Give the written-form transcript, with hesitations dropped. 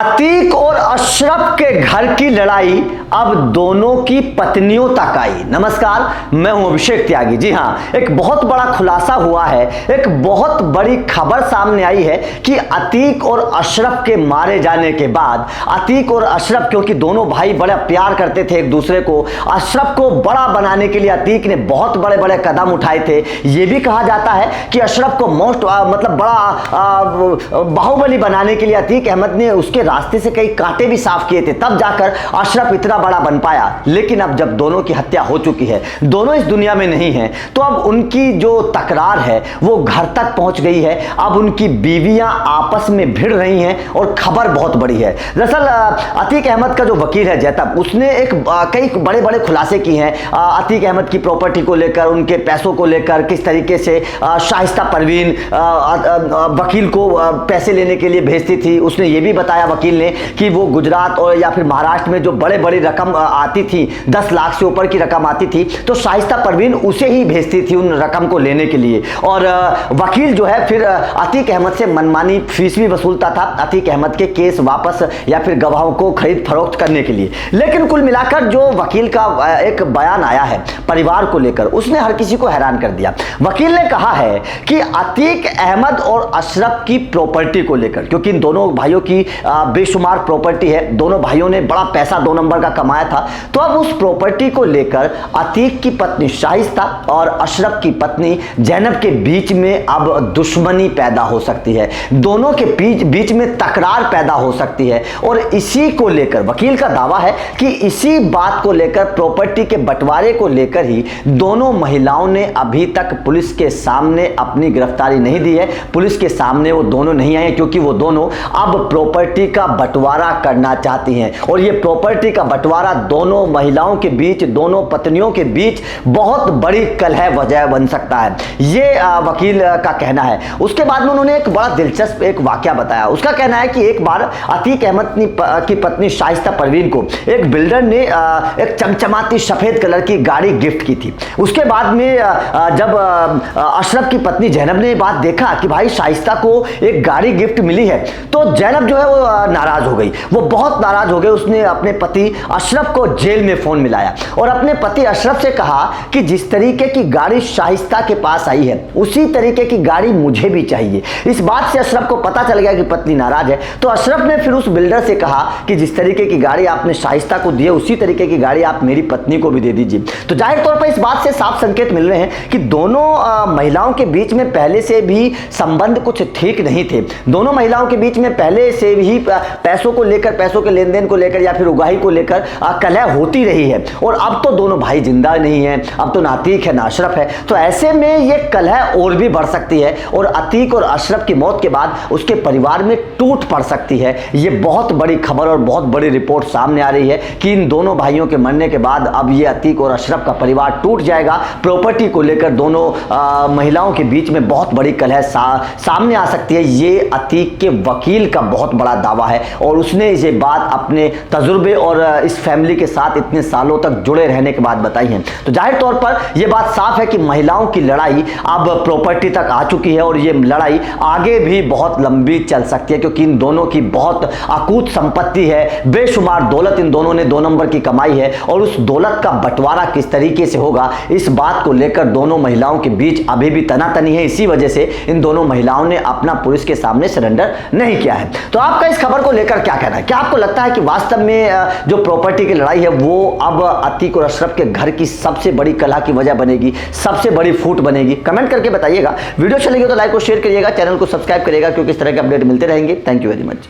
अतीक और अशरफ के घर की लड़ाई अब दोनों की पत्नियों तक आई। नमस्कार, मैं हूं अभिषेक त्यागी। जी हां, एक बहुत बड़ा खुलासा हुआ है, एक बहुत बड़ी खबर सामने आई है कि अतीक और अशरफ के मारे जाने के बाद अतीक और अशरफ, क्योंकि दोनों भाई बड़ा प्यार करते थे एक दूसरे को, अशरफ को बड़ा बनाने के लिए अतीक ने बहुत बड़े बड़े कदम उठाए थे। यह भी कहा जाता है कि अशरफ को बड़ा बाहुबली बनाने के लिए अतीक अहमद ने उसके रास्ते से कई कांटे भी साफ किए थे, तब जाकर अशरफ इतना बड़ा बन पाया। लेकिन अब जब दोनों की हत्या हो चुकी है, दोनों इस दुनिया में नहीं हैं, तो अब उनकी जो तकरार है वो घर तक पहुंच गई है। अब उनकी बीवियां आपस में भिड़ रही हैं और खबर बहुत बड़ी है। दरअसल अतीक अहमद का जो वकील है जैतब, उसने कई बड़े बड़े खुलासे किए हैं अतीक अहमद की प्रॉपर्टी को लेकर, उनके पैसों को लेकर, किस तरीके से शाइस्ता परवीन वकील को पैसे लेने के लिए भेजती थी। उसने ये भी बताया वकील ने कि वो गुजरात और या फिर महाराष्ट्र में जो बड़े बड़ी रकम आती थी, 10 लाख से ऊपर की रकम आती थी, तो शाइस्ता परवीन उसे ही भेजती थी उन रकम को लेने के लिए। और वकील जो है फिर अतीक अहमद से मनमानी फीस भी वसूलता था अतीक अहमद के केस वापस या फिर गवाहों को खरीद फरोख्त करने के लिए। लेकिन कुल मिलाकर जो वकील का एक बयान आया है परिवार को लेकर, उसने हर किसी को हैरान कर दिया। वकील ने कहा है कि अतीक अहमद और अशरफ की प्रॉपर्टी को लेकर, क्योंकि इन दोनों भाइयों की बेशुमार प्रॉपर्टी है, दोनों भाइयों ने बड़ा पैसा 2 नंबर का कमाया था, तो अब उस प्रॉपर्टी को लेकर अतीक की पत्नी शाइस्ता और अशरफ की पत्नी जैनब के बीच में अब दुश्मनी पैदा हो सकती है, दोनों के बीच में तकरार पैदा हो सकती है। और इसी को लेकर वकील का दावा है कि इसी बात को लेकर, प्रॉपर्टी के बंटवारे को लेकर ही दोनों महिलाओं ने अभी तक पुलिस के सामने अपनी गिरफ्तारी नहीं दी है। पुलिस के सामने वो दोनों नहीं आए क्योंकि वो दोनों अब प्रॉपर्टी का बंटवारा करना चाहती हैं। और ये प्रॉपर्टी का बंटवारा दोनों महिलाओं के बीच, दोनों पत्नियों के बीच बहुत बड़ी कलह वजह बन सकता है, ये वकील का कहना है। उसके बाद में उन्होंने एक बड़ा दिलचस्प एक वाकया बताया। उसका कहना है कि एक बार अतीक अहमद की पत्नी शाइस्ता परवीन को एक बिल्डर ने एक चमचमाती सफेद कलर की गाड़ी गिफ्ट की थी। उसके बाद में जब अशरफ की पत्नी जैनब ने बात देखा कि भाई शाइस्ता को एक गाड़ी गिफ्ट मिली है, तो जैनब जो है वो नाराज हो गई, वो बहुत नाराज हो गई। उसने अपने पति अशरफ को जेल में फोन मिलाया और अपने पति अशरफ से कहा कि जिस तरीके की गाड़ी शाइस्ता के पास आई है, उसी तरीके की गाड़ी मुझे भी चाहिए। इस बात से अशरफ को पता चल गया कि पत्नी नाराज है, तो अशरफ ने फिर उस बिल्डर से कहा कि जिस तरीके की गाड़ी आपने शाइस्ता को दी है, उसी तरीके की गाड़ी आप मेरी पत्नी को भी दे दीजिए। तो जाहिर तौर पर इस बात से साफ संकेत मिल रहे हैं कि दोनों महिलाओं के बीच में पहले से भी संबंध कुछ ठीक नहीं थे। दोनों महिलाओं के बीच में पहले से ही पैसों को लेकर, पैसों के लेन देन को लेकर या फिर उगाही को लेकर कलह होती रही है। और अब तो दोनों भाई जिंदा नहीं हैं, अब तो ना अतीक है ना अशरफ है, तो ऐसे में ये कलह और भी बढ़ सकती है और अतीक और अशरफ की मौत के बाद उसके परिवार में टूट पड़ सकती है। ये बहुत बड़ी खबर और बहुत बड़ी रिपोर्ट सामने आ रही है कि इन दोनों भाइयों के मरने के बाद अब ये अतीक और अशरफ का परिवार टूट जाएगा। प्रॉपर्टी को लेकर दोनों महिलाओं के बीच में बहुत बड़ी कलह सामने आ सकती है। ये अतीक के वकील का बहुत बड़ा दावा है और उसने ये बात अपने तजुर्बे और इस फैमिली के साथ इतने सालों तक जुड़े रहने के बाद बताई है। तो जाहिर तौर पर यह बात साफ है कि महिलाओं की लड़ाई अब प्रॉपर्टी तक आ चुकी है और ये लड़ाई आगे भी बहुत लंबी चल सकती है, क्योंकि इन दोनों की बहुत अकूत संपत्ति है, बेशुमार दौलत इन दोनों ने 2 नंबर की कमाई है। और उस दौलत का बंटवारा किस तरीके से होगा, इस बात को लेकर दोनों महिलाओं के बीच अभी भी तनातनी है। इसी वजह से इन दोनों महिलाओं ने अपना पुलिस के सामने सरेंडर नहीं किया है। तो आपका इस खबर को लेकर क्या कहना है? क्या आपको लगता है कि वास्तव में जो प्रॉपर्टी की लड़ाई है वो अब अतीक और अशरफ के घर की सबसे बड़ी कलह की वजह बनेगी, सबसे बड़ी फूट बनेगी? कमेंट करके बताइएगा। वीडियो चलेगी तो लाइक और शेयर करिएगा, चैनल को सब्सक्राइब करिएगा, क्योंकि इस तरह के अपडेट मिलते रहेंगे। Thank you very much.